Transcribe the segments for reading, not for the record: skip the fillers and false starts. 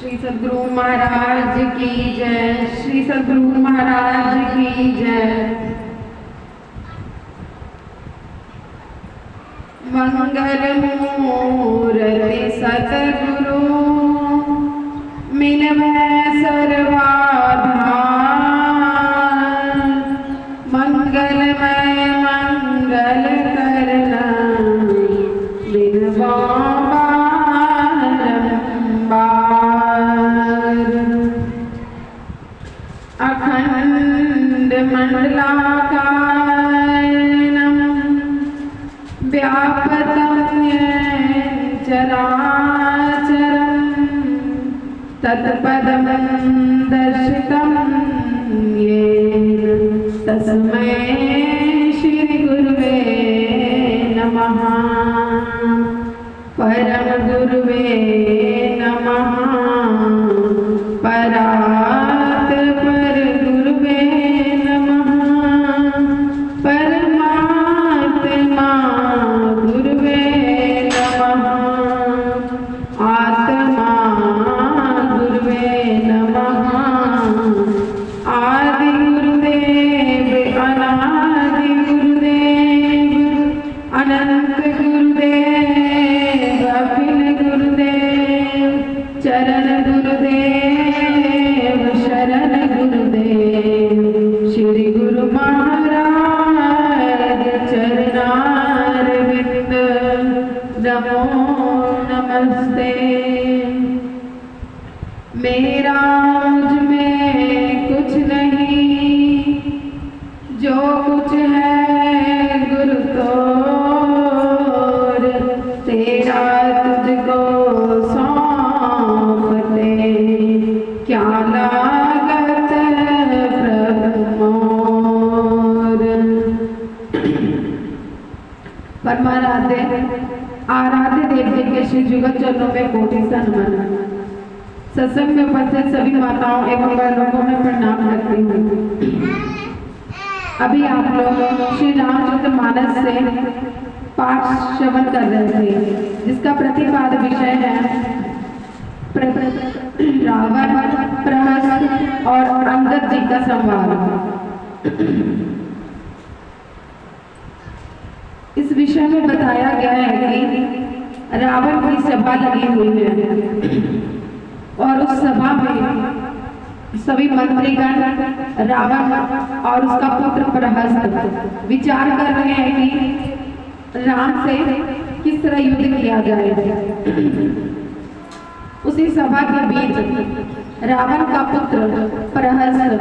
श्री सद्गुरु महाराज की जय। श्री सद्गुरु महाराज की जय। मंगल मूर्ति सद्गुरु मिलवै सर्वाधार। मंगलमय मंगल करना बिनवा अखंड मंडलाकारं व्यापतं येन चराचरं तत्पदं दर्शितं येन तस्मै श्री गुरुवे नमः। परम गुरुवे नमः। परात् पर गुरुवे नमः। परमात्मा गुरुवे नमः। आत्मा गुरुवे नमः। आदि गुरुदेव अनादि गुरुदेव अनंत गुरुदेव अखिल गुरुदेव चरण गुरुदेव शरण गुरुदेव श्री गुरु महाराज चरणारविंद नमो नमस्ते। मेरा मुझ में कुछ नहीं, जो कुछ है गुरु तोर, तेरा तुझको सौंपते क्या लागत प्रभु मोर। परमाराध्य आराध्य देव जी के श्री जुगत चरणों में कोटि नमन। सत्संग में उपस्थित सभी माताओं एवं बहनों में प्रणाम करती हूँ। अभी आप लोग श्री रामचरितमानस से पाठ श्रवण कर रहे थे, जिसका प्रतिपाद विषय है रावण, प्रहस्त और अंगद जी का संवाद। इस विषय में बताया गया है कि रावण की सभा लगी हुई है और उस सभा में सभी मंत्रीगण रावण और उसका पुत्र प्रहस्त विचार कर रहे हैं कि राम से किस तरह युद्ध किया जाए। उसी सभा के बीच रावण का पुत्र प्रहस्त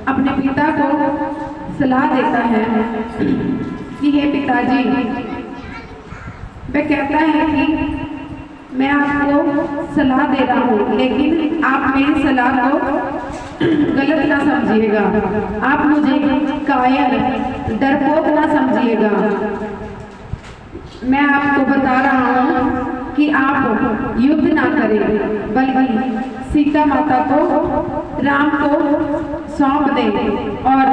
अपने पिता को सलाह देता है कि हे पिताजी, वह कहता है कि मैं आपको सलाह दे रहा हूँ, लेकिन आप मेरी सलाह को गलत ना समझिएगा। आप मुझे कायर, डरपोक ना समझिएगा। मैं आपको बता रहा हूँ कि आप युद्ध ना करें, बल्कि सीता माता को, राम को सौंप दें और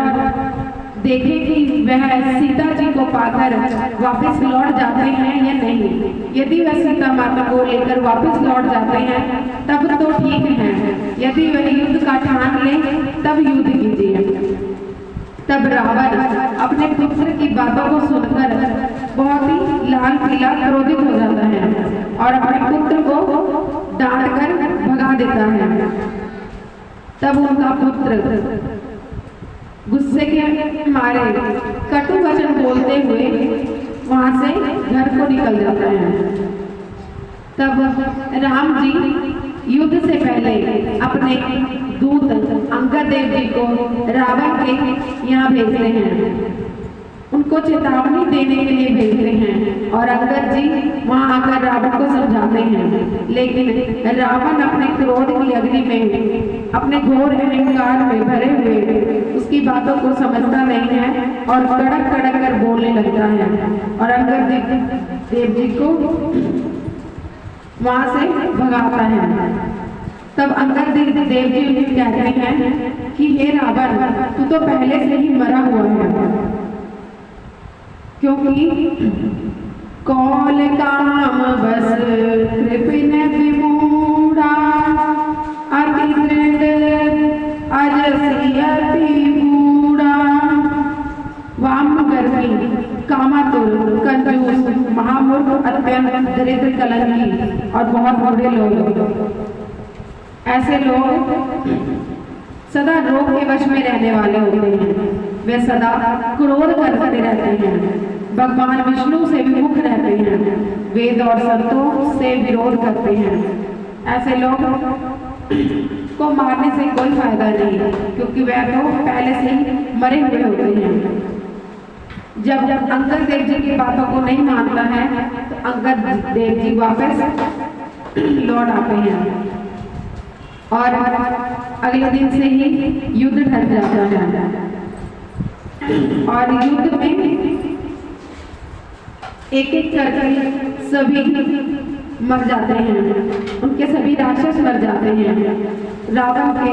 देखें कि वह सीता जी को पाकर वापस लौट जाते हैं या नहीं। यदि वह सीता माता को लेकर वापस लौट जाते हैं तब तो ठीक है, यदि वह युद्ध का ठान ले तब युद्ध कीजिए। तब रावण अपने पुत्र की बातों को सुनकर बहुत ही लाल पीला क्रोधित हो जाता है और अपने पुत्र को डांट कर भगा देता है। तब उनका पुत्र गुस्से के मारे कटु वचन बोलते हुए वहां से घर को निकल जाता है। तब राम जी युद्ध से पहले अपने दूत अंगद देव जी को रावण के यहाँ भेजते हैं, उनको चेतावनी देने के लिए भेजते हैं और अंगद जी वहां आकर रावण को समझाते हैं। लेकिन रावण अपने क्रोध की अग्नि में, अपने घोर अहंकार में भरे हुए उसकी बातों को समझता नहीं है और कड़क कड़क कर बोलने लगता है और अंगद देव जी को वहां से भगाता है। तब अंगद देव जी उन्हें कहते हैं कि हे रावण, तू तो पहले से ही मरा हुआ है, क्योंकि कौल काम बस कृपिन विमूढ़ा दस्यु, महामूर्ख, अत्यंत दरिद्र, कलंकी और बहुत बुरे लोग। ऐसे लोग सदा रोग के वश में रहने वाले होते हैं। वे सदा क्रोध करते रहते हैं, भगवान विष्णु से विमुख रहते हैं, वेद और संतों से विरोध करते हैं। ऐसे लोग को मारने से कोई फायदा नहीं, क्योंकि वह तो पहले से ही मरे हुए होते हैं। जब अंगद देव जी की बातों को नहीं मानता है तो अंगद देव जी वापस लौट आते हैं और अगले दिन से ही युद्ध ढल जाता है। और युद्ध में एक एक करके सभी मर जाते हैं, उनके सभी राक्षस मर जाते हैं। रावण के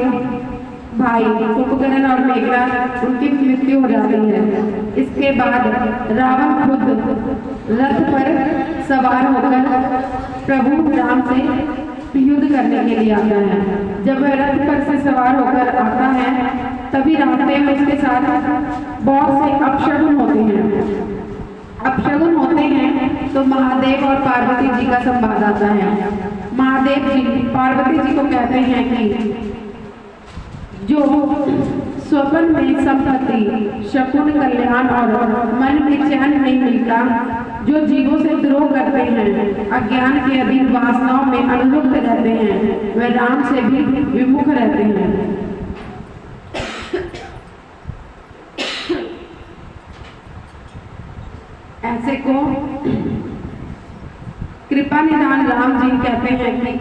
भाई कुंभकर्ण और मेघनाद उनकी मृत्यु हो जाती है। इसके बाद रावण खुद रथ पर सवार होकर प्रभु राम से युद्ध करने के लिए आता है। जब वह रथ पर से सवार होकर आता है तभी रास्ते में उसके साथ बहुत से अपशगुन होते हैं। अपशगुन होते हैं तो महादेव और पार्वती जी का संवाद आता है। महादेव जी पार्वती जी को कहते हैं कि जो स्वप्न में संपत्ति, शकुन, कल्याण और मन में चैन नहीं मिलता, जो जीवों से द्रोह करते हैं, अज्ञान के अधीन वासनाओं में अनुरक्त रहते हैं, वे राम से भी विमुख रहते हैं। ऐसे को कृपा निधान राम जी कहते हैं कि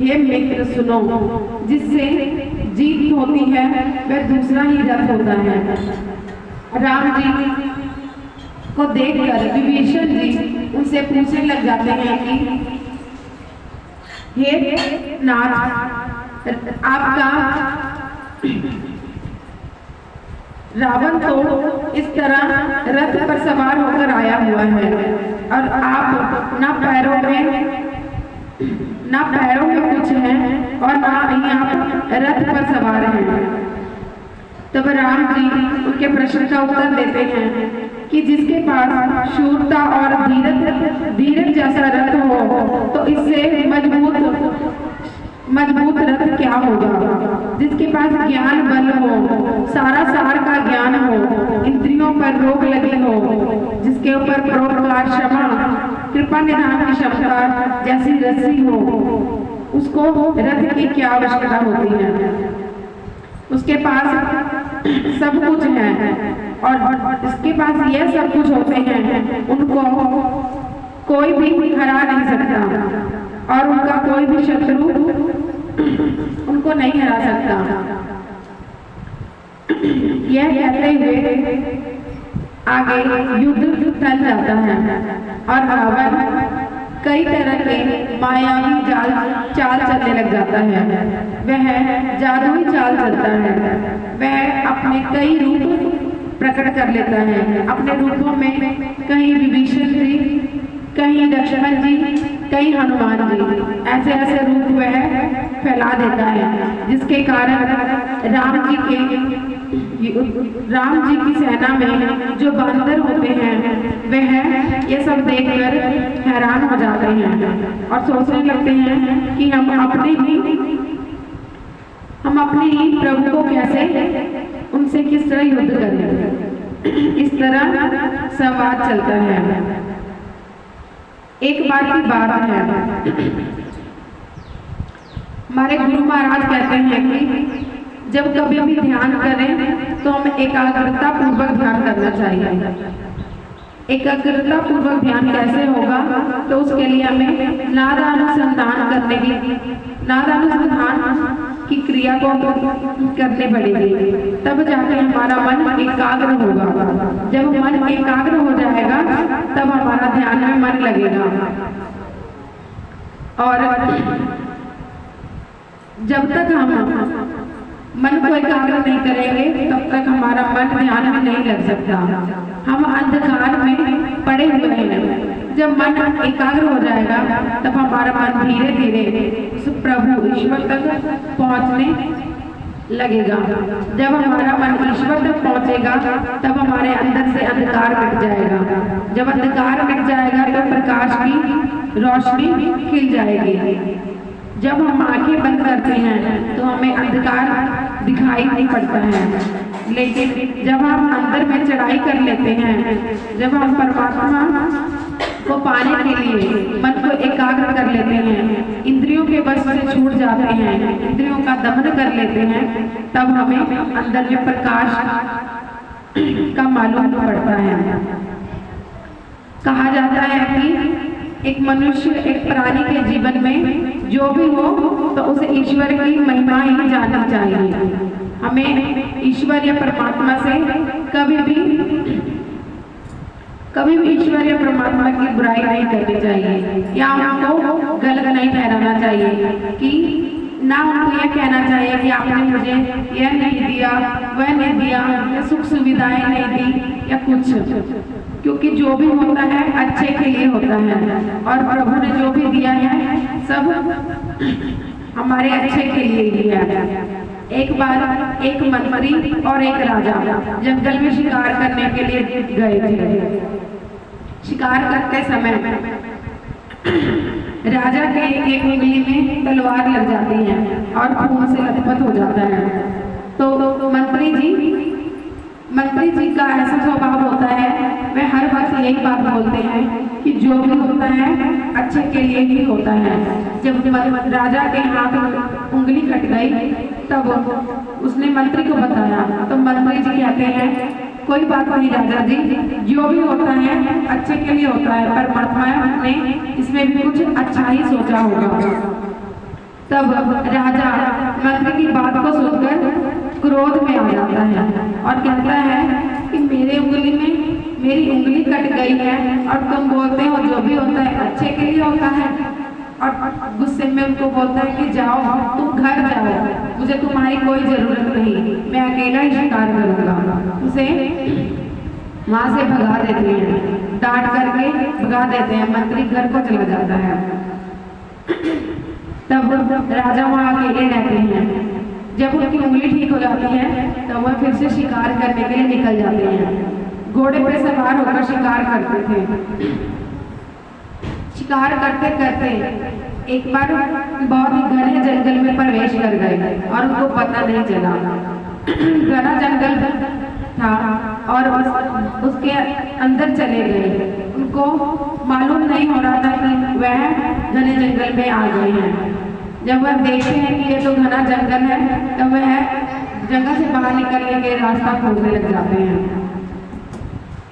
हे मित्र सुनो, जिससे जीत होती है वह दूसरा ही रथ होता है। राम जी को देखकर विभीषण जी उनसे पूछने लग जाते हैं कि हे नाथ, आपका रावण तो इस तरह रथ पर सवार होकर आया हुआ है और आप ना पैरों में कुछ है और ना ही आप रथ पर सवार हैं। तब राम जी उनके प्रश्न का उत्तर देते हैं कि जिसके पास शूरता और धीरज जैसा रथ हो तो इससे मजबूत रथ क्या होगा। जिसके पास ज्ञान बल हो, सारा सार का ज्ञान हो, इंद्रियों पर रोक लगी हो, जिसके ऊपर परोपकार, क्षमा, कृपा निधान की क्षमता जैसी रस्सी हो, उसको रथ की क्या आवश्यकता होती है। उसके पास सब कुछ है और इसके पास यह सब कुछ होते हैं, उनको कोई भी हरा नहीं सकता और उनका कोई भी शत्रु उनको नहीं हरा सकता। यह कहते हुए आगे युद्ध टल जाता है और रावण कई तरह के मायावी चाल चलने लग जाता है। वह जादुई चाल चलता है। वह अपने कई रूप प्रकट कर लेता है। अपने रूपों में कहीं विभीषण जी, कहीं लक्ष्मण जी, कहीं हनुमान जी, ऐसे ऐसे रूप वह फैला देता है, जिसके कारण राम जी की सेना में जो बांदर होते हैं वह ये सब देखकर हैरान हो जाते हैं और सोचने लगते हैं कि हम अपने ही प्रभु को कैसे, उनसे किस तरह युद्ध करें। इस तरह संवाद चलता है। एक बार की बात है, हमारे गुरु महाराज कहते हैं कि जब कभी भी ध्यान करें तो हमें एकाग्रता पूर्वक ध्यान करना चाहिए। एकाग्रता पूर्वक ध्यान कैसे होगा, तो उसके लिए हमें नादानुसंधान की क्रिया को करनी पड़ेगी, तब जाकर हमारा मन एकाग्र होगा। जब मन एकाग्र हो जाएगा तब हमारा ध्यान में मन लगेगा। और जब तक हम मन को एकाग्र नहीं करेंगे तब तक हमारा मन ध्यान में नहीं लग सकता। हम अंधकार में पड़े हुए हैं। जब मन एकाग्र हो जाएगा तब हमारा मन धीरे धीरे उस प्रभु ईश्वर तक पहुंचने लगेगा। जब हमारा मन ईश्वर तक पहुंचेगा तब हमारे अंदर से अंधकार मिट जाएगा। जब अंधकार मिट जाएगा तो प्रकाश की रोशनी खिल जाएगी। जब हम आंखें बंद करते हैं तो हमें अंधकार दिखाई नहीं पड़ता है, लेकिन जब हम अंदर में चढ़ाई कर लेते हैं, जब हम परमात्मा को पाने के लिए मन को एकाग्र कर लेते हैं, इंद्रियों के वश से छूट जाते हैं, इंद्रियों का दमन कर लेते हैं, तब हमें अंदर में प्रकाश का मालूम पड़ता है। कहा जाता है कि एक मनुष्य, एक प्राणी के जीवन में जो भी हो तो उसे ईश्वर की महिमा ही जानना चाहिए। हमें ईश्वर या परमात्मा से कभी भी ईश्वर या परमात्मा की बुराई नहीं करनी चाहिए, या उनको गलत नहीं ठहराना चाहिए, कि ना उनको यह कहना चाहिए कि आपने मुझे यह नहीं दिया, वह नहीं दिया, या सुख सुविधाएं नहीं दी या कुछ, क्योंकि जो भी होता है अच्छे के लिए होता है, और प्रभु ने जो भी दिया है सब हमारे अच्छे के लिए दिया है। एक बार एक मंत्री और एक राजा जंगल में शिकार करने के लिए गए थे। शिकार करते समय राजा के एक उंगली में तलवार लग जाती है और खून से लथपथ हो जाता है। तो मंत्री जी का ऐसा स्वभाव होता है, वह हर वक्त यही बात बोलते हैं कि जो भी होता है अच्छे के लिए ही होता है। जब राजा के हाथ उंगली कट गई तब उसने मंत्री को बताया, तो मंत्री जी कहते हैं कोई बात नहीं राजा जी, जो भी होता है अच्छे के लिए होता है, परमात्मा ने इसमें भी कुछ अच्छा ही सोचा होगा। तब राजा मंत्री की बात को सुनकर क्रोध में आ जाता है और कहता है कि मेरी उंगली कट गई है और तुम बोलते हो जो भी होता है अच्छे के लिए होता है। और गुस्से में उनको बोलता है कि जाओ, तुम घर जाओ, मुझे तुम्हारी कोई जरूरत नहीं, मैं अकेला ही शिकार करूंगा। उसे वहां से भगा देते हैं, डांट करके भगा देते हैं, मंत्री घर को चला जाता है। तब राजा वहां अकेले रहते हैं। जब उनकी उंगली ठीक हो जाती है तब वह फिर से शिकार करने के लिए निकल जाते हैं। घोड़े पर सवार होकर शिकार करते थे। शिकार करते करते एक बार बहुत ही घने जंगल में प्रवेश कर गए और उनको पता नहीं चला। घना जंगल था और उसके अंदर चले गए। उनको मालूम नहीं हो रहा था कि वह घने जंगल में आ गए हैं। जब वह देखते हैं कि ये तो घना जंगल है, तब वह जंगल से बाहर निकलने के रास्ता खोजने लग जाते हैं।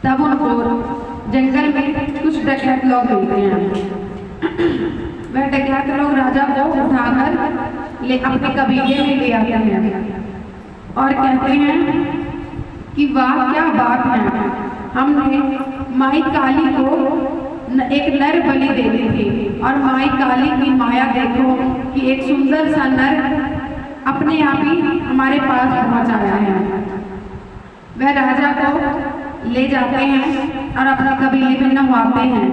तब उनको जंगल में कुछ डकैत लोग मिलते हैं। वह डकैत लोग राजा को उठाकर अपने कबीले में ले आते हैं और कहते हैं कि वाह क्या बात है, हमने माई काली को एक नर बलि दे दी थी और माई काली की माया देखो कि एक सुंदर सा नर अपने आप ही हमारे पास पहुंच आया है। वह राजा को ले जाते हैं और अपने कबीले में नहवाते हैं।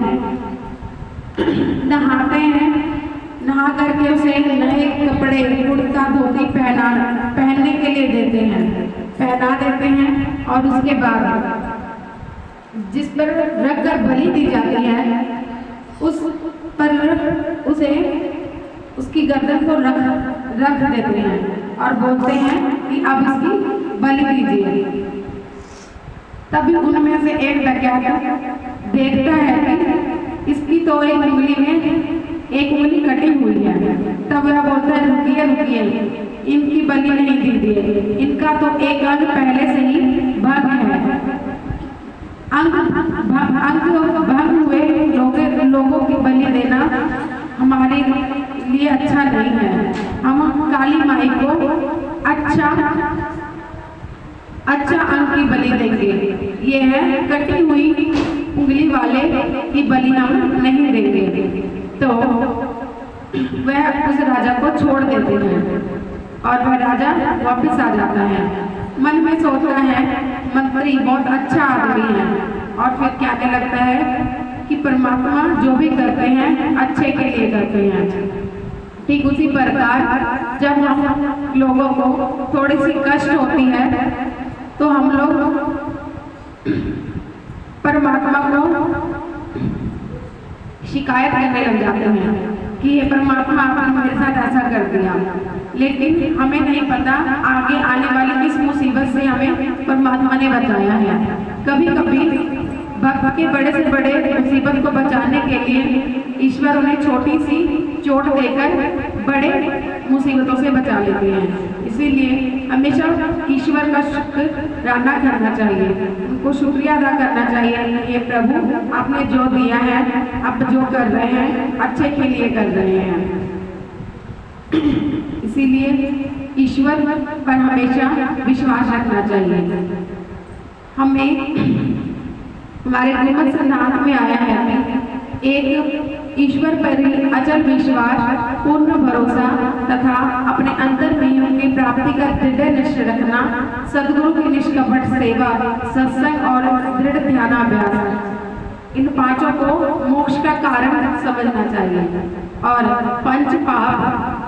नहा करके उसे नए कपड़े, कुर्ता धोती पहनने के लिए देते हैं, पहना देते हैं और उसके बाद जिस पर रखकर बलि दी जाती है उस पर उसे उसकी गर्दन को रख देते हैं और बोलते हैं कि अब इसकी बलि दीजिए। तभी उनमें से एक डकैत देखता है कि इसकी तो एक उंगली में एक उंगली कटी हुई है। तब वह बोलता है रुकिए, इनकी बलि नहीं दीजिए, इनका तो एक अंग पहले से ही भंग है। अंग भंग हुए लोगों की बलि देना हमारे लिए अच्छा नहीं है। हम काली माई को अच्छा अंग की बलि देंगे। ये है कटी हुई उंगली वाले की बलि हम नहीं देंगे। तो वह उस राजा को छोड़ देते हैं और वह राजा वापस आ जाता है। मन में सोचता है मंत्री बहुत अच्छा आदमी है और फिर कहने लगता है कि परमात्मा जो भी करते हैं अच्छे के लिए करते हैं। ठीक उसी प्रकार जब हम लोगों को थोड़ी सी कष्ट होती है तो हम लोग परमात्मा को शिकायत करने लग जाते हैं कि ये परमात्मा आपने मेरे साथ ऐसा कर दिया, लेकिन हमें नहीं पता आगे आने वाली किस मुसीबत से हमें परमात्मा ने बचाया है। कभी कभी भक्त के बड़े से बड़े मुसीबत को बचाने के लिए ईश्वर उन्हें छोटी सी चोट देकर बड़े मुसीबतों से बचा लेते हैं। इसीलिए हमेशा ईश्वर का शुक्राना करना चाहिए, उनको शुक्रिया अदा करना चाहिए। ये प्रभु आपने जो दिया है, आप जो कर रहे हैं अच्छे के लिए कर रहे हैं। इसीलिए ईश्वर पर हमेशा विश्वास रखना चाहिए। हमें हमारे गुरुमत सिद्धांत में आया है कि एक ईश्वर पर ही अचल विश्वास, पूर्ण भरोसा तथा अपने अंतर में उनकी प्राप्ति का दृढ़ निश्चय रखना, सदगुरु की निष्कपट सेवा, सत्संग और दृढ़ ध्यानाभ्यास, इन पांचों को मोक्ष का कारण समझना चाहिए। और पंच पाप,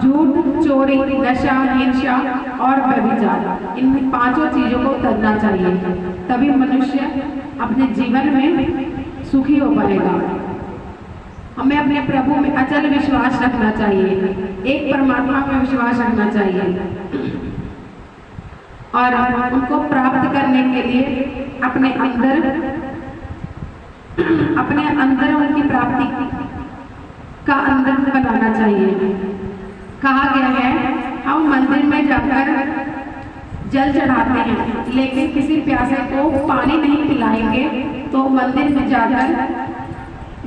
झूठ, चोरी, नशा, हिंसा और व्यभिचार, इन पांचों चीजों को त्यागना चाहिए, तभी मनुष्य अपने जीवन में सुखी हो पाएगा। हमें अपने प्रभु में अचल विश्वास रखना चाहिए, एक परमात्मा में विश्वास रखना चाहिए और उनको प्राप्त करने के लिए अपने अंदर उनकी प्राप्ति का अंदर बनाना चाहिए। कहा गया है हम मंदिर में जाकर जल चढ़ाते हैं, लेकिन किसी प्यासे को पानी नहीं पिलाएंगे तो मंदिर में जाकर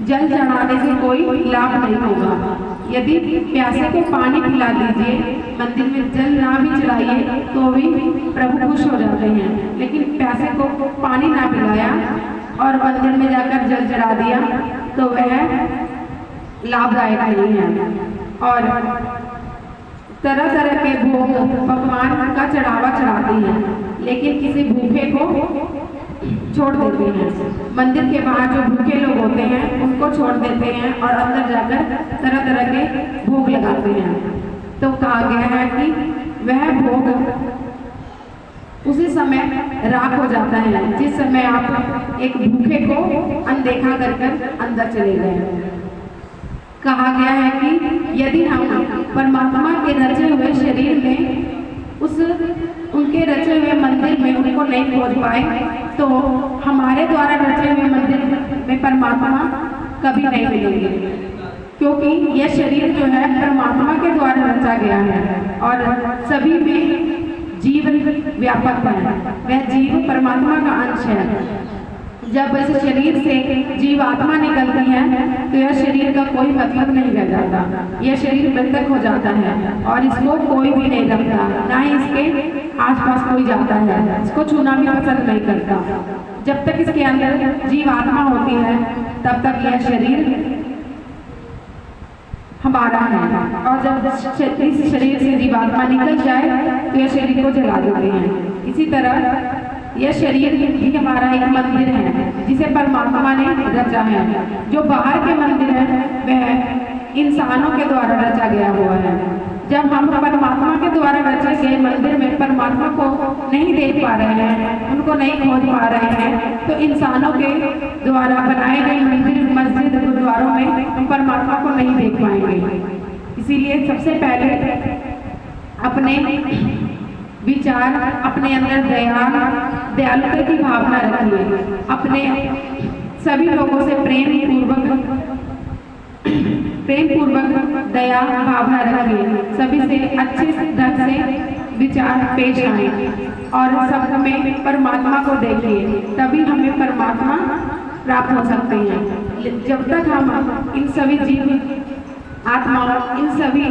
जल चढ़ाने से कोई लाभ नहीं होगा। यदि प्यासे को पानी पिला दीजिए, मंदिर में जल ना भी चढ़ाइए तो भी प्रभु खुश हो जाते हैं, लेकिन प्यासे को पानी ना पिलाया और मंदिर में जाकर जल चढ़ा दिया तो वह लाभदायक नहीं है। और तरह तरह के भोग भगवान का चढ़ावा चढ़ाते हैं, लेकिन किसी भूखे को छोड़ देते हैं। मंदिर के बाहर जो भूखे लोग होते हैं उनको छोड़ देते हैं और अंदर जाकर तरह तरह के भोग लगाते हैं। तो कहा गया है कि वह भोग उसी समय राख हो जाता है जिस समय आप एक भूखे को अनदेखा कर अंदर चले गए। कहा गया है कि यदि हम परमात्मा के रचे हुए शरीर में उनके रचे हुए मंदिर में उनको नहीं खोज पाए तो हमारे द्वारा रचे हुए मंदिर में परमात्मा कभी नहीं मिलेंगे, क्योंकि यह शरीर जो है परमात्मा के द्वारा रचा गया है और सभी में जीव व्यापक है। वह जीव परमात्मा का अंश है। जब इस शरीर से जीवात्मा निकलती है तो यह शरीर का कोई मतलब नहीं रह जाता, यह शरीर मृतक हो जाता है और इसको कोई भी नहीं रखता, ना ही इसके आसपास कोई जाता है, इसको छूना भी पसंद नहीं करता। जब तक इसके अंदर जीवात्मा होती है तब तक यह शरीर हमारा है, और जब इस शरीर से जीवात्मा निकल जाए तो यह शरीर को जला देते हैं। इसी तरह यह शरीर भी हमारा एक मंदिर है जिसे परमात्मा ने रचा है। जो बाहर के मंदिर है वह इंसानों के द्वारा रचा गया हुआ है। जब हम परमात्मा के द्वारा रचे गए मंदिर में परमात्मा को नहीं देख पा रहे हैं, उनको नहीं खोज पा रहे हैं, तो इंसानों के द्वारा बनाए गए मंदिर, मस्जिद, गुरुद्वारों में हम परमात्मा को नहीं देख पाएंगे। इसीलिए सबसे पहले अपने विचार, अपने अंदर दयालुता की भावना रखिए, अपने सभी लोगों से प्रेम पूर्वक दया भावना रखिए, सभी से अच्छे ढंग से विचार पेश आए और सब में परमात्मा को देखिए, तभी हमें परमात्मा प्राप्त हो सकते हैं। जब तक हम इन सभी जीव आत्मा, इन सभी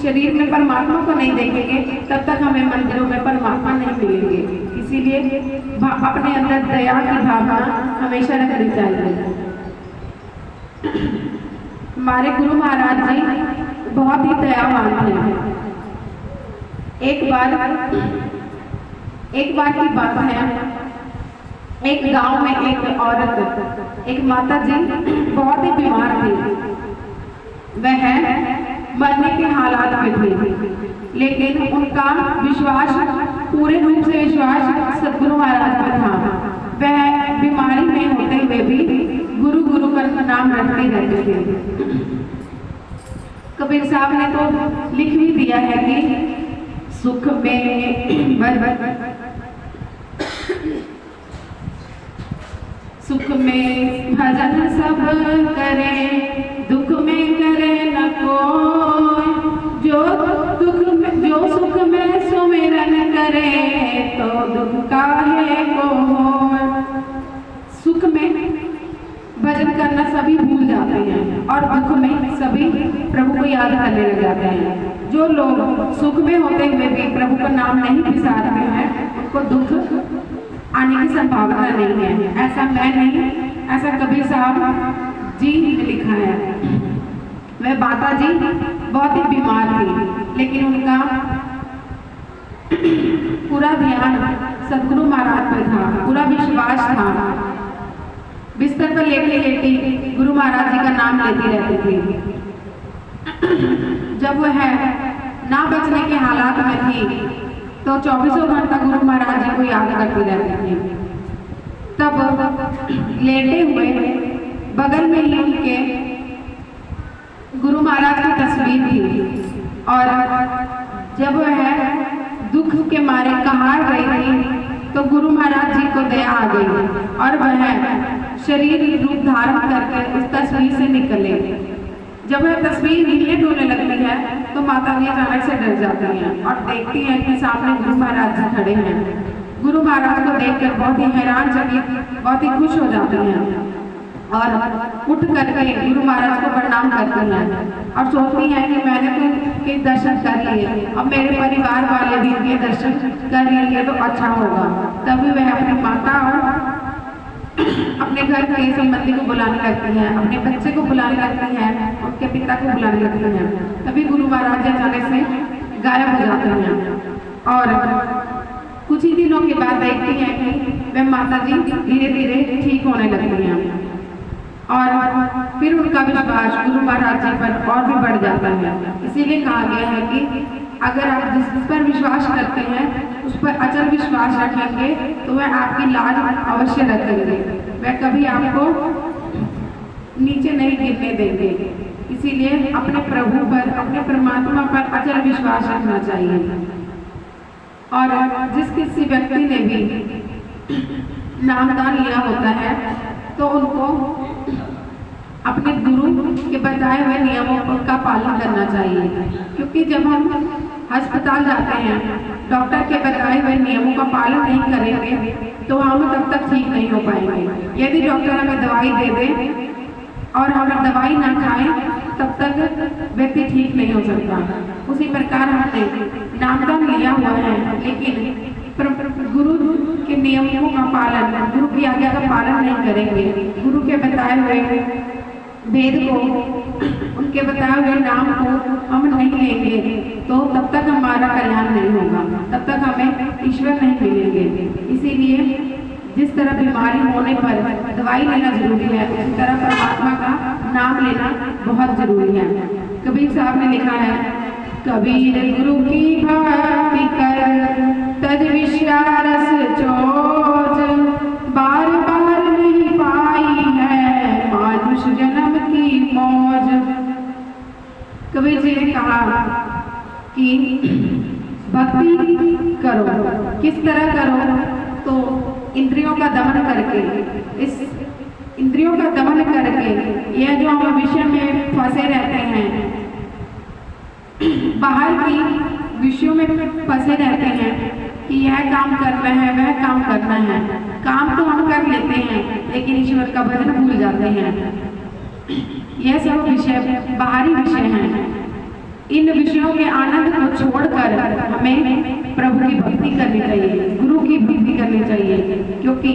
शरीर में परमात्मा को नहीं देखेंगे तब तक हमें मंदिरों में परमात्मा नहीं मिलेंगे। इसीलिए अपने अंदर दया की भावना हमेशा रखनी चाहिए। हमारे गुरु महाराज जी बहुत ही दयावान थे। एक बार की बात है, एक गांव में एक औरत, एक माता जी बहुत ही बीमार थी। वह मरने के हालात में थे, लेकिन उनका विश्वास, पूरे रूप से विश्वास सदगुरु महाराज पर था। वह बीमारी में होते हुए भी गुरु गुरु का नाम रटते रहते थे। कबीर साहब ने तो लिख भी दिया है कि सुख में सुख में भजन सब करे, दुख में करे न कोई। जो सुख में सुमिरन करे, तो दुख काहे को होय। सुख में भजन करना सभी भूल जाते हैं और दुख में सभी प्रभु को याद करने लग जाते हैं। जो लोग सुख में होते हुए भी प्रभु का नाम नहीं विसारते हैं, उनको दुख आने की संभावना नहीं है। ऐसा मैं नहीं, ऐसा कबीर साहब जी ने लिखा है। वह माता जी बहुत ही बीमार थी, लेकिन उनका पूरा ध्यान सदगुरु महाराज पर था, पूरा विश्वास था। बिस्तर पर लेटे लेटे गुरु महाराज जी का नाम लेती रहती थी। जब वह ना बचने के हालात में थी, तो 24 घंटा गुरु महाराज जी को याद करती रहती थी। तब लेटे हुए बगल में ही उनके गुरु महाराज की तस्वीर थी, और जब वह दुख के मारे कहार गई थी, तो गुरु महाराज जी को दया आ गई और वह शरीर रूप धारण करके उस तस्वीर से निकले। जब वह तस्वीर हिलने डुलने लगती है, तो माता जी अचानक से डर जाती हैं और देखती हैं कि सामने गुरु महाराज जी खड़े हैं। गुरु महाराज को देखकर बहुत ही हैरान चकित, बहुत ही खुश हो जाती हैं और उठ करके गुरु महाराज को प्रणाम करती हैं और सोचती हैं कि मैंने तो इनके दर्शन कर लिए, अब मेरे परिवार वाले भी इनके दर्शन कर लेंगे तो अच्छा होगा। तभी वह अपनी माता और अपने घर के संबंधी को बुलाने लगती हैं, अपने बच्चे को बुलाने लगती हैं, उनके पिता को बुलाने लगती हैं। तभी गुरु महाराज अचानक से गायब हो जाते हैं और कुछ ही दिनों के बाद देखती हैं कि वह माता जी धीरे धीरे ठीक होने लगती हैं और फिर उनका विश्वास गुरु महाराज जी पर और भी बढ़ जाता है। इसीलिए कहा गया है कि अगर आप जिस पर विश्वास करते हैं उस पर अचल विश्वास रखेंगे तो वह आपकी लाज अवश्य रखेंगे, वह कभी आपको नीचे नहीं गिरने देंगे। इसीलिए अपने प्रभु पर, अपने परमात्मा पर अचल विश्वास रखना चाहिए। और जिस किसी व्यक्ति ने भी नामदान लिया होता है तो उनको अपने गुरु के बताए हुए नियमों का पालन करना चाहिए, क्योंकि जब हम अस्पताल जाते हैं, डॉक्टर के बताए हुए नियमों का पालन नहीं करेंगे तो हम तब तक ठीक नहीं हो पाएंगे। यदि डॉक्टर हमें दवाई दे दे और हम दवाई ना खाएं तब तक व्यक्ति ठीक नहीं हो सकता। उसी प्रकार हमने नामदान लिया हुआ है, लेकिन गुरु के नियमों का पालन, गुरु की आज्ञा का पालन नहीं करेंगे, गुरु के बताए हुए वेद को, उनके बताए हुए नाम को हम नहीं लेंगे तो तब तक हमारा कल्याण नहीं होगा, तब तक हमें ईश्वर नहीं मिलेंगे। इसीलिए जिस तरह बीमारी होने पर दवाई लेना जरूरी है, उसी तरह परमात्मा का नाम लेना बहुत जरूरी है। कबीर साहब ने लिखा है, कबीर गुरु की भक्ति कर तज विषयारस चोज, बार बार नहीं पाई है मानुष जन्म की मौज। कबीर जी ने कहा कि भक्ति करो, किस तरह करो, तो इंद्रियों का दमन करके, इस इंद्रियों का दमन करके यह जो हम विषय में फंसे रहते हैं, बाहर की विषयों में फंसे रहते हैं कि यह काम करना है, वह काम करना है। काम तो हम कर लेते हैं लेकिन ईश्वर का भजन भूल जाते हैं। यह सब विषय बाहरी विषय हैं। इन विषयों के आनंद को छोड़कर हमें प्रभु की भक्ति करनी चाहिए, गुरु की भक्ति करनी चाहिए, क्योंकि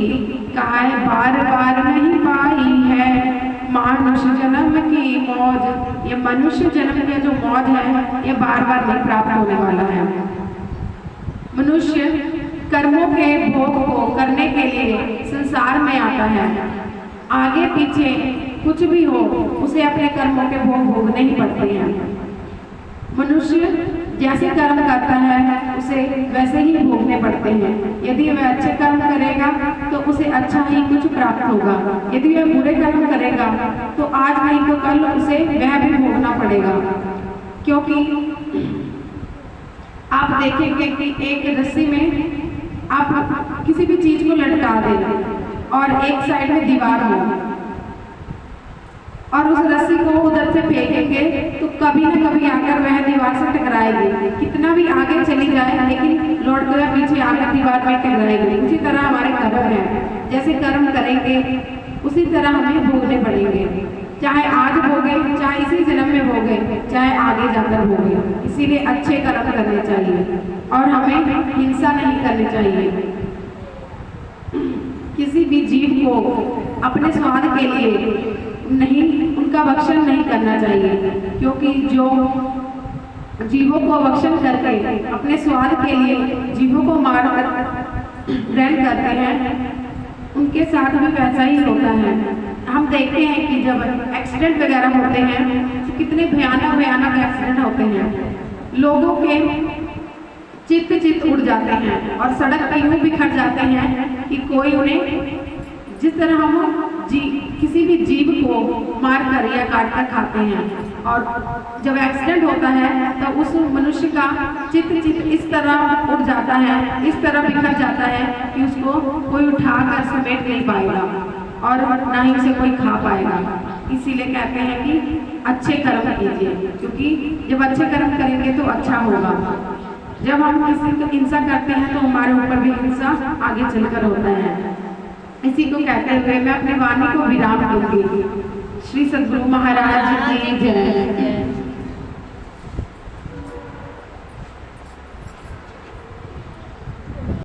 कहा है बार बार नहीं पाई है मनुष्य जन्म की मौज। ये मनुष्य जन्म की जो मौज है ये बार बार नहीं प्राप्त होने वाला है। मनुष्य कर्मों के भोग को करने के लिए संसार में आता है, आगे पीछे कुछ भी हो उसे अपने कर्मों के भोग भोगने ही पड़ते हैं। मनुष्य जैसे कर्म करता है उसे वैसे ही भोगने पड़ते हैं। यदि वह अच्छे कर्म करेगा तो उसे अच्छा ही कुछ प्राप्त होगा, यदि वह बुरे कर्म करेगा तो आज नहीं तो कल उसे वह भी भोगना पड़ेगा। क्योंकि आप देखेंगे कि एक रस्सी में आप किसी भी चीज को लटका दें और एक साइड में दीवार हो और उस रस्सी को उधर से फेंकेंगे तो कभी न कभी आकर वह दीवार से टकराएगी। कितना भी आगे चली जाए लेकिन लौट कर पीछे आकर दीवार में टकराएगी। उसी तरह हमारे कर्म है, जैसे कर्म करेंगे उसी तरह हमें भोगने पड़ेंगे, चाहे आज भोगे, चाहे इसी जन्म में भोगे, चाहे आगे जाकर भोगे। इसीलिए अच्छे कर्म करने चाहिए और हमें हिंसा नहीं करनी चाहिए। किसी भी जीव को अपने स्वाद के लिए नहीं, उनका भक्षण नहीं करना चाहिए, क्योंकि जो जीवों को भक्षण करके अपने स्वाद के लिए जीवों को मारकर ग्रहण करते हैं उनके साथ भी वैसा ही होता है। हम देखते हैं कि जब एक्सीडेंट वगैरह होते हैं तो कितने भयानक भयानक एक्सीडेंट होते हैं, लोगों के चित्त उड़ जाते हैं और सड़क पर यूं बिखर जाते हैं कि कोई उन्हें, जिस तरह हम किसी भी जीव को मार कर या काट कर खाते हैं, और जब एक्सीडेंट होता है तो उस मनुष्य का चित्त इस तरह उड़ जाता है, इस तरह बिखर जाता है कि उसको कोई उठाकर समेट नहीं पाएगा और ना ही उसे कोई खा पाएगा। इसीलिए कहते हैं कि अच्छे कर्म कीजिए, क्योंकि जब अच्छे कर्म करेंगे तो अच्छा होगा। जब हम किसी को हिंसा करते हैं तो हमारे ऊपर भी हिंसा आगे चलकर होता है। इसी को कहते हुए मैं अपनी वाणी को विराम दूंगी। श्री सद्गुरु महाराज की जय।